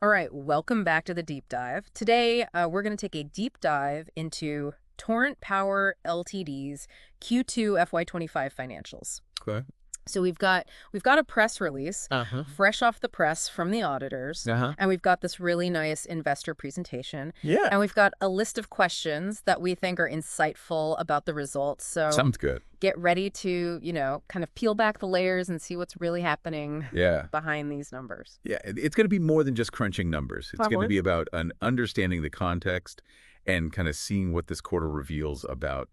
All right, welcome back to the deep dive. Today, we're going to take a deep dive into Torrent Power Ltd's Q2 FY25 financials. Okay. So we've got a press release Uh-huh. fresh off the press from the auditors, Uh-huh. and we've got this really nice investor presentation, Yeah. and we've got a list of questions that we think are insightful about the results. So Sounds good. get ready to, kind of peel back the layers and see what's really happening Yeah. behind these numbers. Yeah. It's going to be more than just crunching numbers. It's going to be about understanding the context and kind of seeing what this quarter reveals about,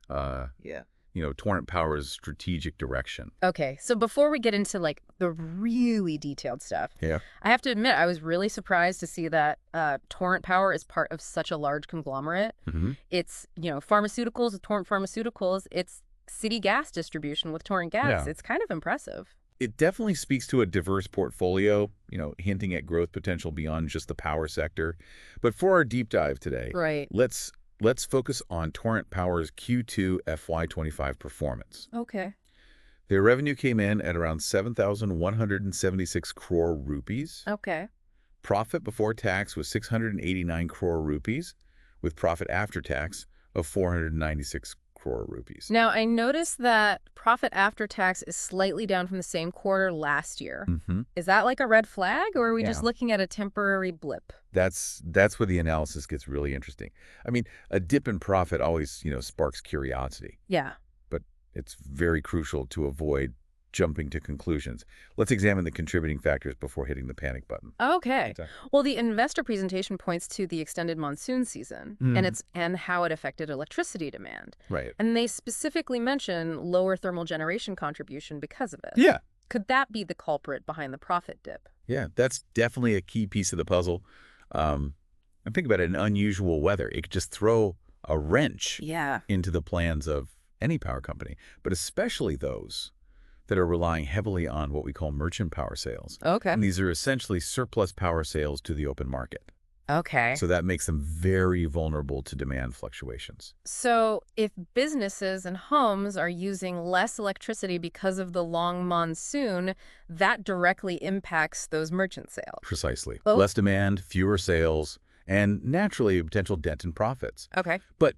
Yeah. Torrent Power's strategic direction. Okay, so before we get into like the really detailed stuff, Yeah. I have to admit I was really surprised to see that Torrent Power is part of such a large conglomerate. Mm-hmm. It's, pharmaceuticals with Torrent Pharmaceuticals. It's city gas distribution with Torrent Gas. Yeah. It's kind of impressive. It definitely speaks to a diverse portfolio, hinting at growth potential beyond just the power sector. But for our deep dive today, Right. let's focus on Torrent Power's Q2 FY25 performance. Okay. Their revenue came in at around 7,176 crore rupees. Okay. Profit before tax was 689 crore rupees, with profit after tax of 496 crore rupees. Now, I noticed that profit after tax is slightly down from the same quarter last year. Mm-hmm. Is that like a red flag, or are we just Yeah. looking at a temporary blip? That's where the analysis gets really interesting. I mean, a dip in profit always, sparks curiosity, Yeah. but it's very crucial to avoid jumping to conclusions. Let's examine the contributing factors before hitting the panic button. Okay. Okay. Well, the investor presentation points to the extended monsoon season and how it affected electricity demand. Right. And they specifically mention lower thermal generation contribution because of it. Yeah. Could that be the culprit behind the profit dip? Yeah, that's definitely a key piece of the puzzle. And think about it, in unusual weather. It could just throw a wrench Yeah. into the plans of any power company, but especially those that are relying heavily on what we call merchant power sales. Okay. And these are essentially surplus power sales to the open market. Okay. So that makes them very vulnerable to demand fluctuations. So if businesses and homes are using less electricity because of the long monsoon, that directly impacts those merchant sales. Precisely. Oh. Less demand, fewer sales, and naturally a potential dent in profits. Okay. But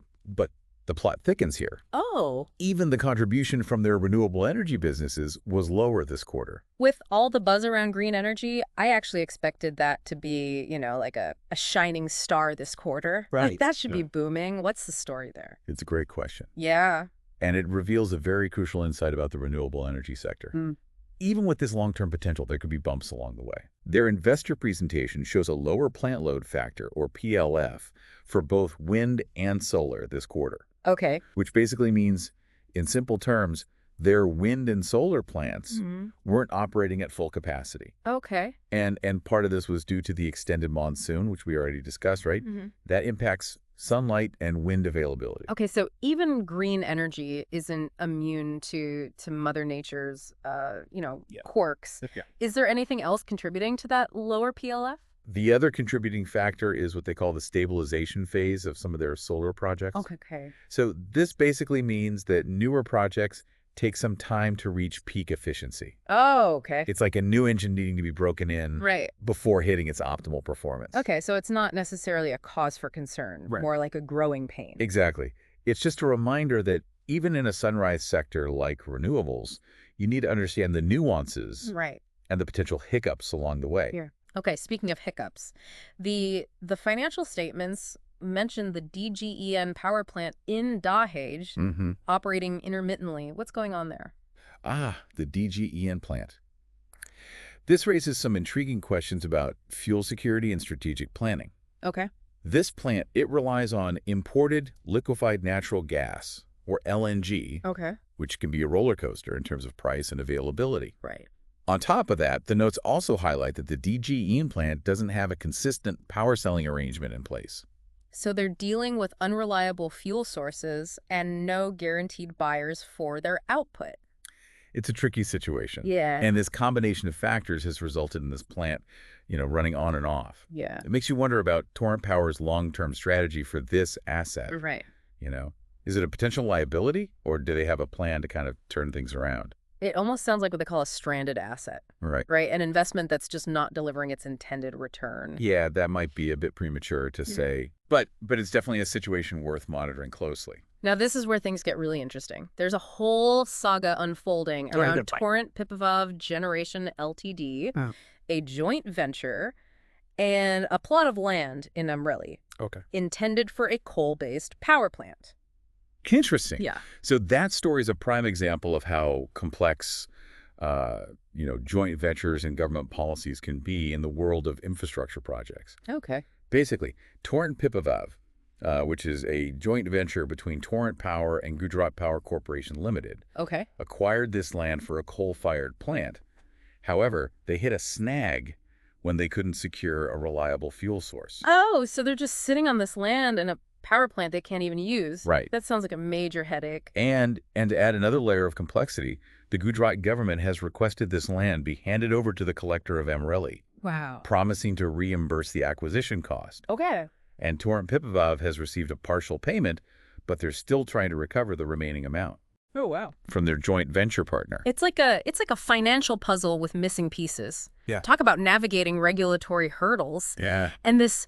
the plot thickens here. Oh. Even the contribution from their renewable energy businesses was lower this quarter. With all the buzz around green energy, I actually expected that to be, like a shining star this quarter. Right. Like, that should be booming. What's the story there? It's a great question. Yeah. And it reveals a very crucial insight about the renewable energy sector. Mm. Even with this long-term potential, there could be bumps along the way. Their investor presentation shows a lower plant load factor, or PLF, for both wind and solar this quarter, Okay. which basically means, in simple terms, their wind and solar plants weren't operating at full capacity. Okay. And part of this was due to the extended monsoon, which we already discussed, right? That impacts sunlight and wind availability. Okay, so even green energy isn't immune to Mother Nature's, quirks. Yeah. Is there anything else contributing to that lower PLF? The other contributing factor is what they call the stabilization phase of some of their solar projects. Okay. So this basically means that newer projects take some time to reach peak efficiency. Oh, okay. It's like a new engine needing to be broken in Right. before hitting its optimal performance. Okay, so it's not necessarily a cause for concern, Right. more like a growing pain. Exactly. It's just a reminder that even in a sunrise sector like renewables, you need to understand the nuances Right. and the potential hiccups along the way. Here. Okay, speaking of hiccups, the financial statements mention the DGEN power plant in Dahej operating intermittently. What's going on there? The DGEN plant. This raises some intriguing questions about fuel security and strategic planning. Okay. This plant, it relies on imported liquefied natural gas, or LNG, Okay. which can be a roller coaster in terms of price and availability. Right. On top of that, the notes also highlight that the DGEN plant doesn't have a consistent power selling arrangement in place. So they're dealing with unreliable fuel sources and no guaranteed buyers for their output. It's a tricky situation. Yeah. And this combination of factors has resulted in this plant, running on and off. Yeah. It makes you wonder about Torrent Power's long-term strategy for this asset. Right. Is it a potential liability, or do they have a plan to kind of turn things around? It almost sounds like what they call a stranded asset, Right. right? An investment that's just not delivering its intended return. Yeah, that might be a bit premature to say, but it's definitely a situation worth monitoring closely. Now, this is where things get really interesting. There's a whole saga unfolding Yeah, around good point. Torrent Pipavov Generation Ltd., Oh. a joint venture, and a plot of land in Umrelli, Okay. intended for a coal-based power plant. Interesting. Yeah. So that story is a prime example of how complex, joint ventures and government policies can be in the world of infrastructure projects. Okay. Basically, Torrent Pipavav, which is a joint venture between Torrent Power and Gujarat Power Corporation Limited, Okay. acquired this land for a coal-fired plant. However, they hit a snag when they couldn't secure a reliable fuel source. Oh, so they're just sitting on this land in a power plant they can't even use. Right. That sounds like a major headache. And to add another layer of complexity, the Gujarat government has requested this land be handed over to the collector of Amreli, Wow. promising to reimburse the acquisition cost. Okay. And Torrent Pipavav has received a partial payment, but they're still trying to recover the remaining amount Oh, wow. from their joint venture partner. It's like a financial puzzle with missing pieces. Yeah. Talk about navigating regulatory hurdles. Yeah. And this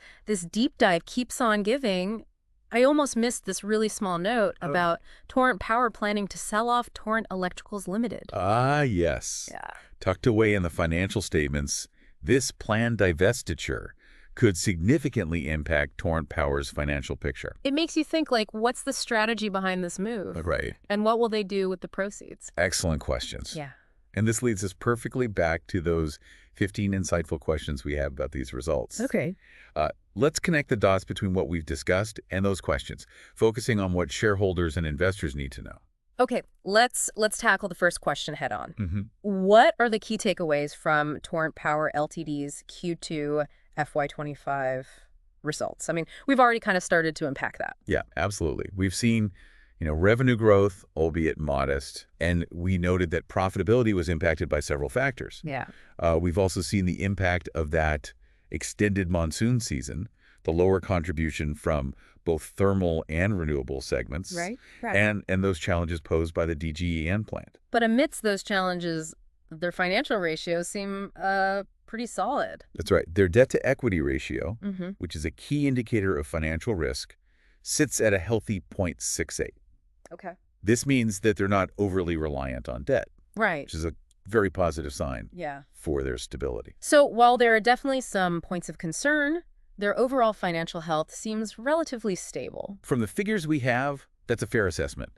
deep dive keeps on giving. I almost missed this really small note about Torrent Power planning to sell off Torrent Electricals Limited. Ah, yes. Yeah. Tucked away in the financial statements, this planned divestiture could significantly impact Torrent Power's financial picture. It makes you think, like, what's the strategy behind this move? Right. And what will they do with the proceeds? Excellent questions. Yeah. And this leads us perfectly back to those 15 insightful questions we have about these results. Okay. Let's connect the dots between what we've discussed and those questions, focusing on what shareholders and investors need to know. Okay, let's tackle the first question head on. Mm-hmm. What are the key takeaways from Torrent Power Ltd's Q2 FY25 results? I mean, we've already kind of started to unpack that. Yeah, absolutely. We've seen, revenue growth, albeit modest, and we noted that profitability was impacted by several factors. Yeah. We've also seen the impact of that extended monsoon season, the lower contribution from both thermal and renewable segments, Right. and those challenges posed by the DGEN plant. But amidst those challenges, their financial ratios seem pretty solid. That's right. Their debt-to-equity ratio, Mm-hmm. which is a key indicator of financial risk, sits at a healthy 0.68. Okay. This means that they're not overly reliant on debt, Right. which is a very positive sign Yeah. for their stability. So while there are definitely some points of concern, their overall financial health seems relatively stable. From the figures we have, that's a fair assessment.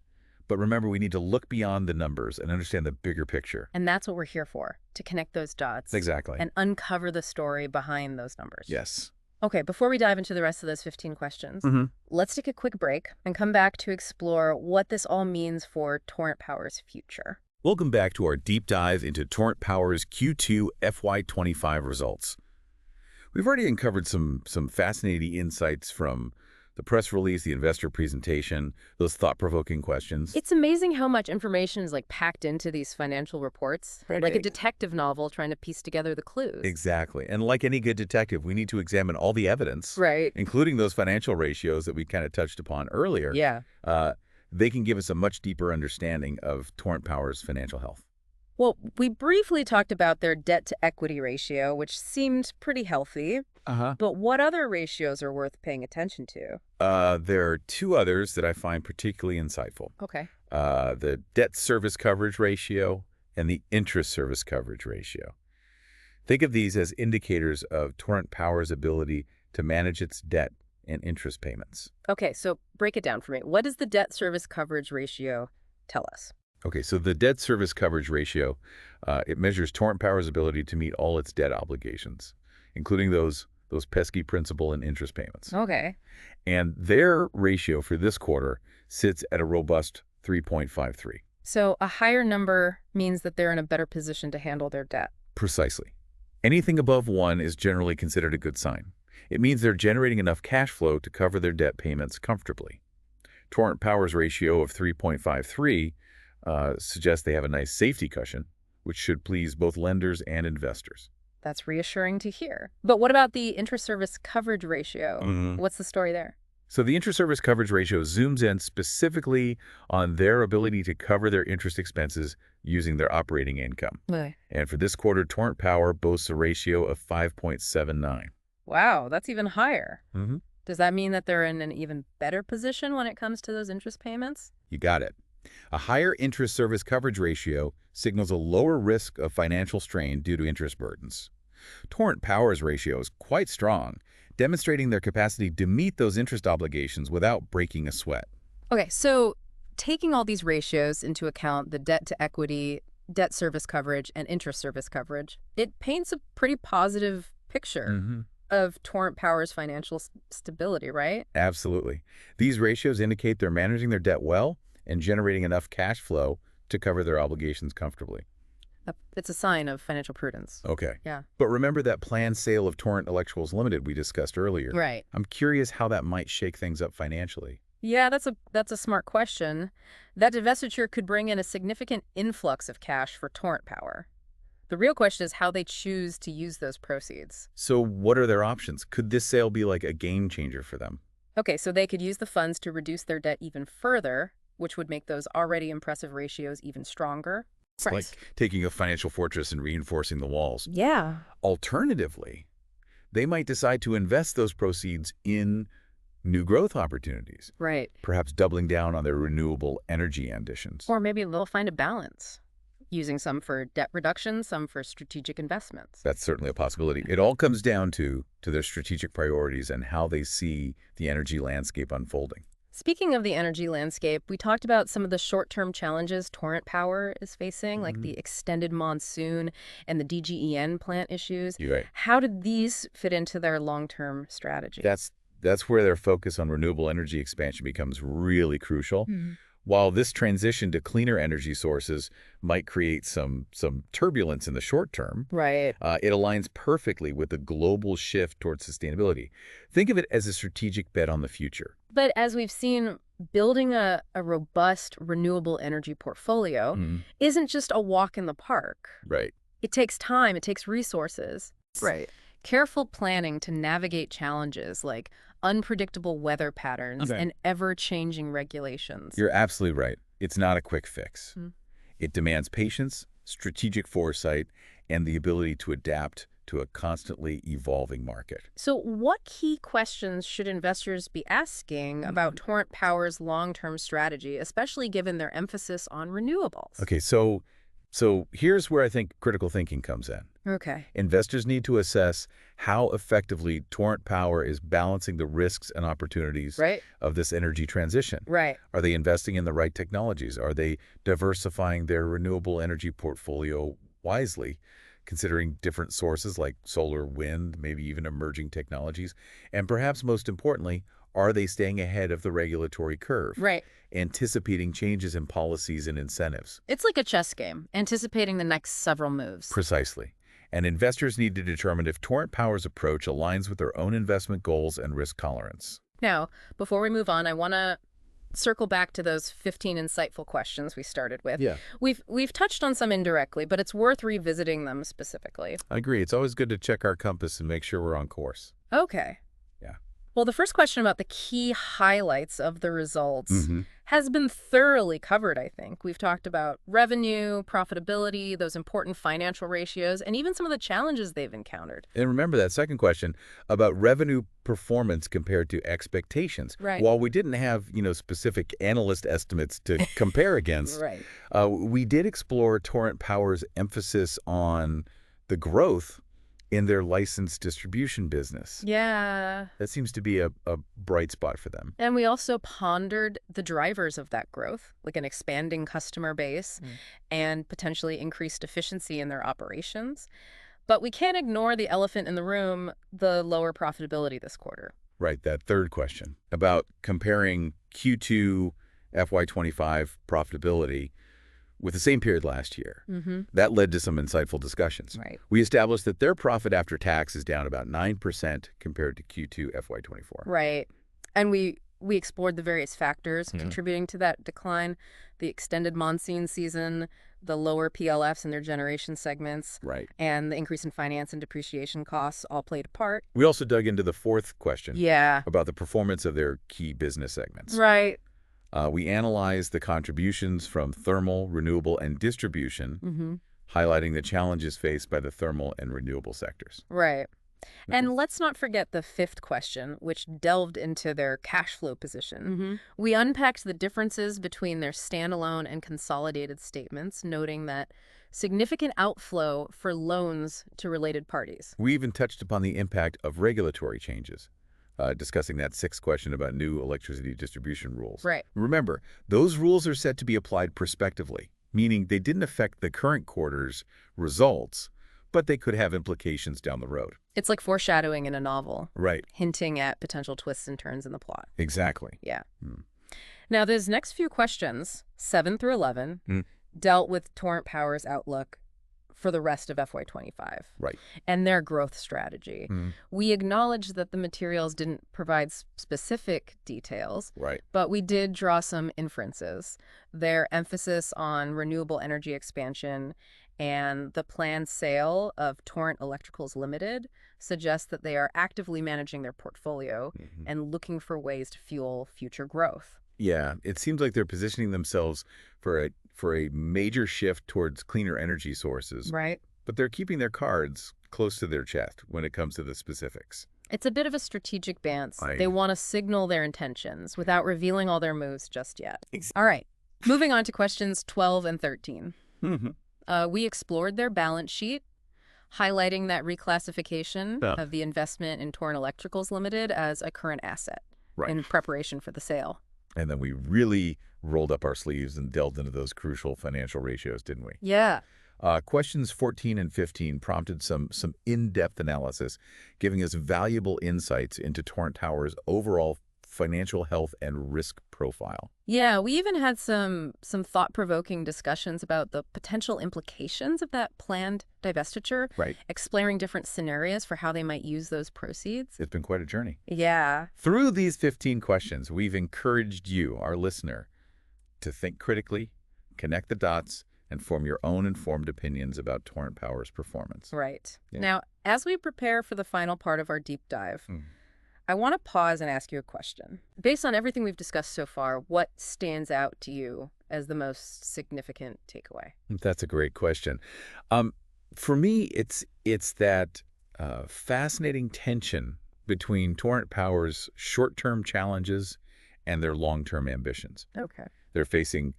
But remember, we need to look beyond the numbers and understand the bigger picture. And that's what we're here for, to connect those dots. Exactly. And uncover the story behind those numbers. Yes. Okay, before we dive into the rest of those 15 questions, let's take a quick break and come back to explore what this all means for Torrent Power's future. Welcome back to our deep dive into Torrent Power's Q2 FY25 results. We've already uncovered some fascinating insights from the press release, the investor presentation, those thought-provoking questions. It's amazing how much information is packed into these financial reports, like a detective novel trying to piece together the clues. Exactly. And like any good detective, we need to examine all the evidence, Right. including those financial ratios that we kind of touched upon earlier. Yeah. They can give us a much deeper understanding of Torrent Power's financial health. Well, we briefly talked about their debt-to-equity ratio, which seemed pretty healthy. But what other ratios are worth paying attention to? There are two others that I find particularly insightful. Okay. The debt service coverage ratio and the interest service coverage ratio. Think of these as indicators of Torrent Power's ability to manage its debt and interest payments. Okay, so break it down for me. What does the debt service coverage ratio tell us? Okay, so the debt service coverage ratio, it measures Torrent Power's ability to meet all its debt obligations, including those pesky principal and interest payments. Okay. And their ratio for this quarter sits at a robust 3.53. So a higher number means that they're in a better position to handle their debt. Precisely. Anything above 1 is generally considered a good sign. It means they're generating enough cash flow to cover their debt payments comfortably. Torrent Power's ratio of 3.53 suggests they have a nice safety cushion, which should please both lenders and investors. That's reassuring to hear. But what about the interest service coverage ratio? What's the story there? So the interest service coverage ratio zooms in specifically on their ability to cover their interest expenses using their operating income. Right. And for this quarter, Torrent Power boasts a ratio of 5.79. Wow, that's even higher. Mm-hmm. Does that mean that they're in an even better position when it comes to those interest payments? You got it. A higher interest service coverage ratio signals a lower risk of financial strain due to interest burdens. Torrent Power's ratio is quite strong, demonstrating their capacity to meet those interest obligations without breaking a sweat. Okay, so taking all these ratios into account, the debt to equity, debt service coverage, and interest service coverage, it paints a pretty positive picture Mm-hmm. of Torrent Power's financial stability, right? Absolutely. These ratios indicate they're managing their debt well and generating enough cash flow to cover their obligations comfortably. It's a sign of financial prudence. Okay. Yeah. But remember that planned sale of Torrent Electricals Limited we discussed earlier. Right. I'm curious how that might shake things up financially. Yeah, that's a smart question. That divestiture could bring in a significant influx of cash for Torrent Power. The real question is how they choose to use those proceeds. So what are their options? Could this sale be like a game changer for them? Okay, so they could use the funds to reduce their debt even further, which would make those already impressive ratios even stronger. It's like taking a financial fortress and reinforcing the walls. Yeah. Alternatively, they might decide to invest those proceeds in new growth opportunities, Right. perhaps doubling down on their renewable energy ambitions. Or maybe they'll find a balance, using some for debt reduction, some for strategic investments. That's certainly a possibility. It all comes down to their strategic priorities and how they see the energy landscape unfolding. Speaking of the energy landscape, we talked about some of the short-term challenges Torrent Power is facing, like the extended monsoon and the DGEN plant issues. You're right. How did these fit into their long-term strategy? That's where their focus on renewable energy expansion becomes really crucial. While this transition to cleaner energy sources might create some turbulence in the short term, Right. it aligns perfectly with the global shift towards sustainability. Think of it as a strategic bet on the future. But as we've seen, building a robust renewable energy portfolio isn't just a walk in the park. Right. It takes time, it takes resources. Right. Careful planning to navigate challenges like unpredictable weather patterns and ever-changing regulations. You're absolutely right. It's not a quick fix. It demands patience, strategic foresight, and the ability to adapt to a constantly evolving market. So what key questions should investors be asking about Torrent Power's long-term strategy, especially given their emphasis on renewables? Okay, so here's where I think critical thinking comes in. Okay. Investors need to assess how effectively Torrent Power is balancing the risks and opportunities Right. of this energy transition. Right. Are they investing in the right technologies? Are they diversifying their renewable energy portfolio wisely, considering different sources like solar, wind, maybe even emerging technologies? And perhaps most importantly, are they staying ahead of the regulatory curve? Right. Anticipating changes in policies and incentives. It's like a chess game, anticipating the next several moves. Precisely. And investors need to determine if Torrent Power's approach aligns with their own investment goals and risk tolerance. Now, before we move on, I want to circle back to those 15 insightful questions we started with. Yeah. We've touched on some indirectly, but it's worth revisiting them specifically. I agree. It's always good to check our compass and make sure we're on course. Okay. Yeah. Well, the first question about the key highlights of the results has been thoroughly covered, I think. We've talked about revenue, profitability, those important financial ratios, and even some of the challenges they've encountered. And remember that second question about revenue performance compared to expectations. Right. While we didn't have, specific analyst estimates to compare against, Right. We did explore Torrent Power's emphasis on the growth in their licensed distribution business. Yeah. That seems to be a bright spot for them. And we also pondered the drivers of that growth, like an expanding customer base and potentially increased efficiency in their operations. But we can't ignore the elephant in the room, the lower profitability this quarter. Right, that third question about comparing Q2 FY25 profitability with the same period last year. That led to some insightful discussions. Right. We established that their profit after tax is down about 9% compared to Q2 FY24. Right. And we We explored the various factors contributing to that decline, the extended monsoon season, the lower PLFs in their generation segments, Right. and the increase in finance and depreciation costs all played a part. We also dug into the fourth question Yeah. about the performance of their key business segments. Right. We analyzed the contributions from thermal, renewable, and distribution, Mm-hmm. highlighting the challenges faced by the thermal and renewable sectors. Right. And let's not forget the fifth question, which delved into their cash flow position. We unpacked the differences between their standalone and consolidated statements, noting that significant outflow for loans to related parties. We even touched upon the impact of regulatory changes, discussing that sixth question about new electricity distribution rules. Right. Remember, those rules are set to be applied prospectively, meaning they didn't affect the current quarter's results, but they could have implications down the road. It's like foreshadowing in a novel, Right. hinting at potential twists and turns in the plot. Exactly. Yeah. Hmm. Now, those next few questions, 7 through 11, dealt with Torrent Power's outlook for the rest of FY25 Right. and their growth strategy. We acknowledge that the materials didn't provide specific details, Right. but we did draw some inferences. Their emphasis on renewable energy expansion and the planned sale of Torrent Electricals Limited suggests that they are actively managing their portfolio and looking for ways to fuel future growth. Yeah, it seems like they're positioning themselves for a major shift towards cleaner energy sources, Right. but they're keeping their cards close to their chest when it comes to the specifics. It's a bit of a strategic dance. They want to signal their intentions without revealing all their moves just yet. All right. Moving on to questions 12 and 13. We explored their balance sheet, highlighting that reclassification of the investment in Torrent Electricals Limited as a current asset in preparation for the sale. And then we really rolled up our sleeves and delved into those crucial financial ratios, didn't we? Yeah. Questions 14 and 15 prompted some in-depth analysis, giving us valuable insights into Torrent Tower's overall financial health and risk profile. Yeah, we even had some thought-provoking discussions about the potential implications of that planned divestiture, exploring different scenarios for how they might use those proceeds. It's been quite a journey. Yeah. Through these 15 questions, we've encouraged you, our listener, to think critically, connect the dots, and form your own informed opinions about Torrent Power's performance. Right. Yeah. Now, as we prepare for the final part of our deep dive, I want to pause and ask you a question. Based on everything we've discussed so far, what stands out to you as the most significant takeaway? That's a great question. For me, it's that fascinating tension between Torrent Power's short-term challenges and their long-term ambitions. Okay. They're facing,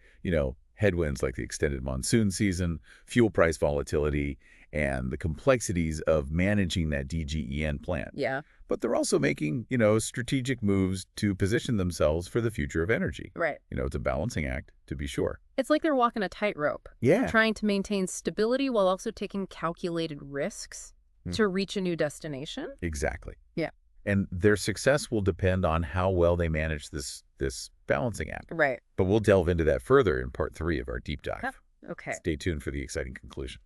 headwinds like the extended monsoon season, fuel price volatility, and the complexities of managing that DGEN plant. Yeah. But they're also making, strategic moves to position themselves for the future of energy. Right. It's a balancing act, to be sure. It's like they're walking a tightrope. Yeah. Trying to maintain stability while also taking calculated risks to reach a new destination. Exactly. Yeah. And their success will depend on how well they manage this balancing act. Right. But we'll delve into that further in part 3 of our deep dive. Okay. Stay tuned for the exciting conclusion.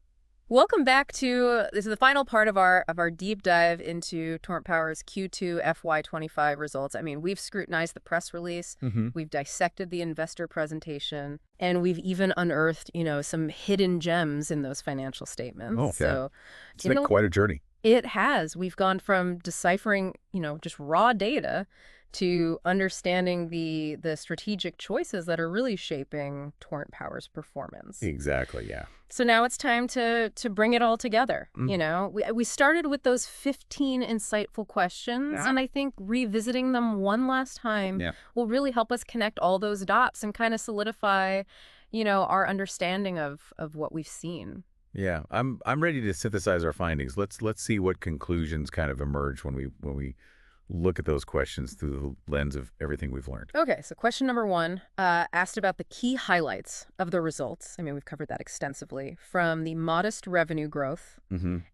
Welcome back to, this is the final part of our deep dive into Torrent Power's Q2 FY25 results. I mean, we've scrutinized the press release, we've dissected the investor presentation, and we've even unearthed, some hidden gems in those financial statements. Oh, yeah. So, It's been quite a journey. It has. We've gone from deciphering, just raw data to understanding the strategic choices that are really shaping Torrent Power's performance. Exactly, yeah. So now it's time to bring it all together. We started with those 15 insightful questions, and I think revisiting them one last time will really help us connect all those dots and kind of solidify, our understanding of what we've seen. Yeah, I'm ready to synthesize our findings. Let's see what conclusions kind of emerge when we look at those questions through the lens of everything we've learned. Okay, so question number 1 asked about the key highlights of the results. I mean, we've covered that extensively, from the modest revenue growth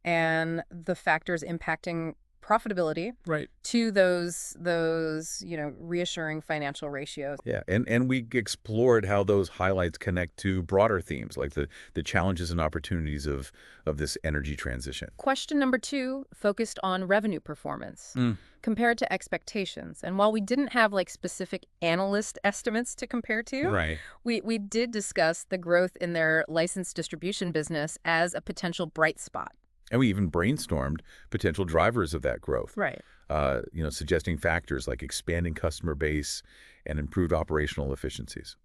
and the factors impacting profitability Right. to those reassuring financial ratios. Yeah, and we explored how those highlights connect to broader themes like the challenges and opportunities of this energy transition. Question number 2 focused on revenue performance Mm. compared to expectations. And while we didn't have like specific analyst estimates to compare to, Right. we did discuss the growth in their licensed distribution business as a potential bright spot. And we even brainstormed potential drivers of that growth, Right. suggesting factors like expanding customer base and improved operational efficiencies.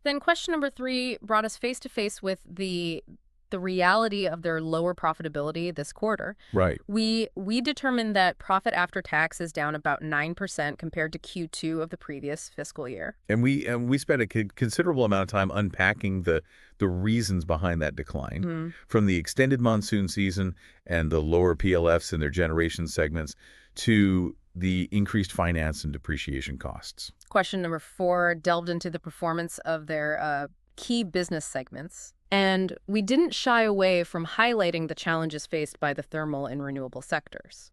Then question number 3 brought us face to face with the reality of their lower profitability this quarter. Right. We determined that profit after tax is down about 9% compared to Q2 of the previous fiscal year. And we spent a considerable amount of time unpacking the reasons behind that decline, Mhm. from the extended monsoon season and the lower PLFs in their generation segments to the increased finance and depreciation costs. Question number 4 delved into the performance of their key business segments. And we didn't shy away from highlighting the challenges faced by the thermal and renewable sectors.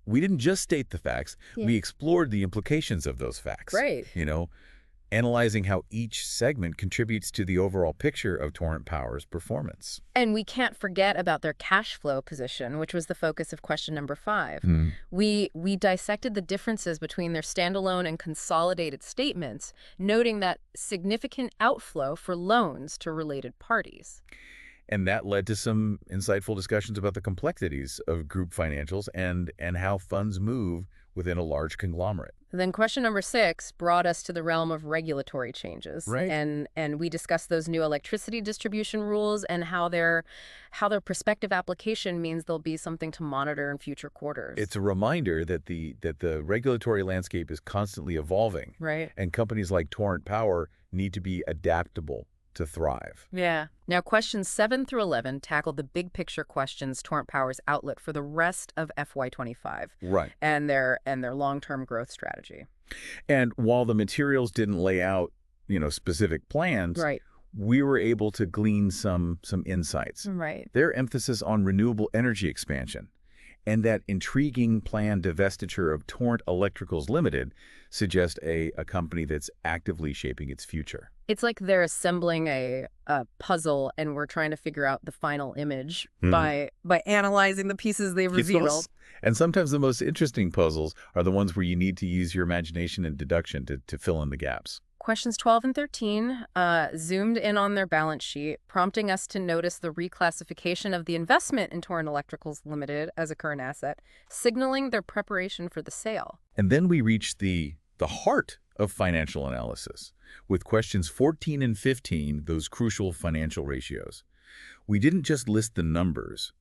We didn't just state the facts, Yeah. we explored the implications of those facts. Right. Analyzing how each segment contributes to the overall picture of Torrent Power's performance. And we can't forget about their cash flow position, which was the focus of question number 5. Mm. We dissected the differences between their standalone and consolidated statements, noting that significant outflow for loans to related parties. And that led to some insightful discussions about the complexities of group financials and how funds move within a large conglomerate. Then question number 6 brought us to the realm of regulatory changes. Right. And we discussed those new electricity distribution rules and how their prospective application means there'll be something to monitor in future quarters. It's a reminder that the regulatory landscape is constantly evolving, right. and companies like Torrent Power need to be adaptable to thrive. Yeah. Now, questions 7 through 11 tackled the big picture questions Torrent Power's outlook for the rest of FY25 Right. and their long-term growth strategy. And while the materials didn't lay out, specific plans, Right. we were able to glean some insights. Right. Their emphasis on renewable energy expansion and that intriguing planned divestiture of Torrent Electricals Limited suggest a company that's actively shaping its future. It's like they're assembling a puzzle and we're trying to figure out the final image by analyzing the pieces they've revealed. And sometimes the most interesting puzzles are the ones where you need to use your imagination and deduction to fill in the gaps. Questions 12 and 13 zoomed in on their balance sheet, prompting us to notice the reclassification of the investment in Torrent Electricals Limited as a current asset, signaling their preparation for the sale. And then we reached the heart of financial analysis with questions 14 and 15, those crucial financial ratios. We didn't just list the numbers.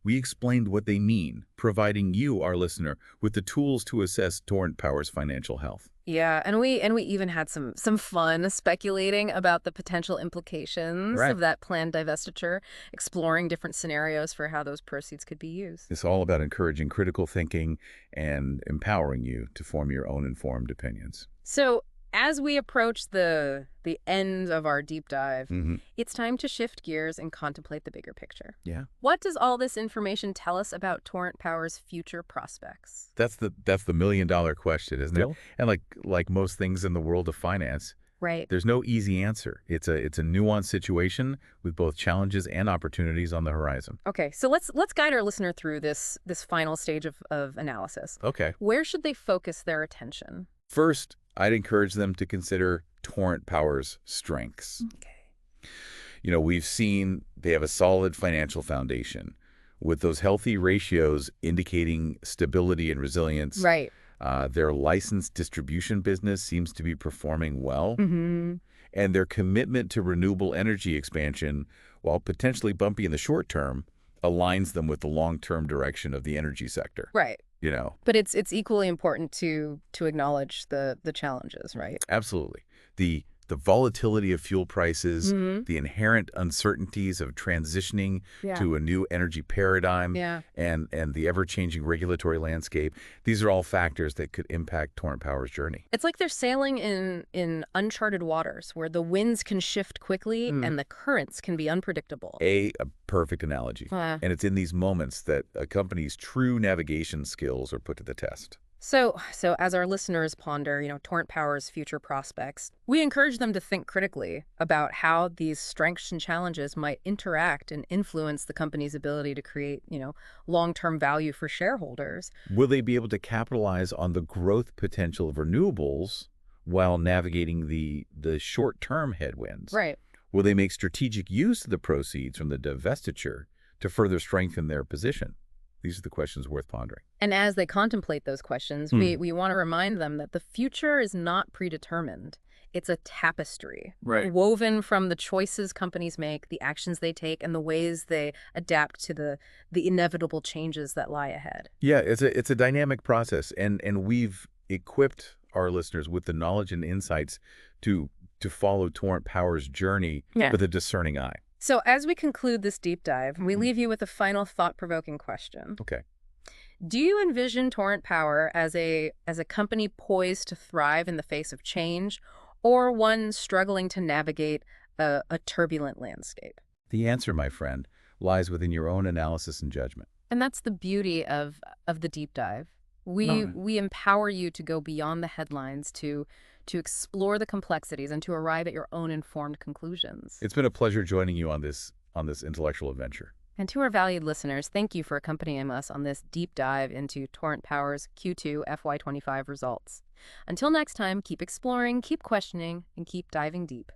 We explained what they mean, providing you, our listener, with the tools to assess Torrent Power's financial health. Yeah, and we even had some fun speculating about the potential implications Right. of that planned divestiture, exploring different scenarios for how those proceeds could be used. It's all about encouraging critical thinking and empowering you to form your own informed opinions. So, as we approach the end of our deep dive, Mm-hmm. it's time to shift gears and contemplate the bigger picture. Yeah. What does all this information tell us about Torrent Power's future prospects? That's the million-dollar question, isn't it? Yep. And like most things in the world of finance, Right. there's no easy answer. It's a nuanced situation with both challenges and opportunities on the horizon. Okay, so let's guide our listener through this final stage of analysis. Okay. Where should they focus their attention? First, I'd encourage them to consider Torrent Power's strengths. Okay. We've seen they have a solid financial foundation with those healthy ratios indicating stability and resilience. Right. Their licensed distribution business seems to be performing well. Mm-hmm. And their commitment to renewable energy expansion, while potentially bumpy in the short term, aligns them with the long-term direction of the energy sector. Right. But it's equally important to acknowledge the challenges, right? absolutely. The The volatility of fuel prices, Hmm. the inherent uncertainties of transitioning Yeah. to a new energy paradigm, Yeah. and the ever-changing regulatory landscape, these are all factors that could impact Torrent Power's journey. It's like they're sailing in uncharted waters where the winds can shift quickly and the currents can be unpredictable. A perfect analogy. Uh, And it's in these moments that a company's true navigation skills are put to the test. so as our listeners ponder, Torrent Power's future prospects, we encourage them to think critically about how these strengths and challenges might interact and influence the company's ability to create, long-term value for shareholders. Will they be able to capitalize on the growth potential of renewables while navigating the short-term headwinds? Right. Will they make strategic use of the proceeds from the divestiture to further strengthen their position? These are the questions worth pondering. And as they contemplate those questions, we want to remind them that the future is not predetermined. It's a tapestry Right. woven from the choices companies make, the actions they take, and the ways they adapt to the inevitable changes that lie ahead. Yeah, it's a dynamic process, and we've equipped our listeners with the knowledge and insights to follow Torrent Power's journey Yeah. with a discerning eye. So as we conclude this deep dive, we Mhm. leave you with a final thought-provoking question. Okay. Do you envision Torrent Power as a company poised to thrive in the face of change, or one struggling to navigate a turbulent landscape? The answer, my friend, lies within your own analysis and judgment. And that's the beauty of the deep dive. We empower you to go beyond the headlines, to explore the complexities, and to arrive at your own informed conclusions. It's been a pleasure joining you on this intellectual adventure. And to our valued listeners, thank you for accompanying us on this deep dive into Torrent Power's Q2 FY25 results. Until next time, keep exploring, keep questioning, and keep diving deep.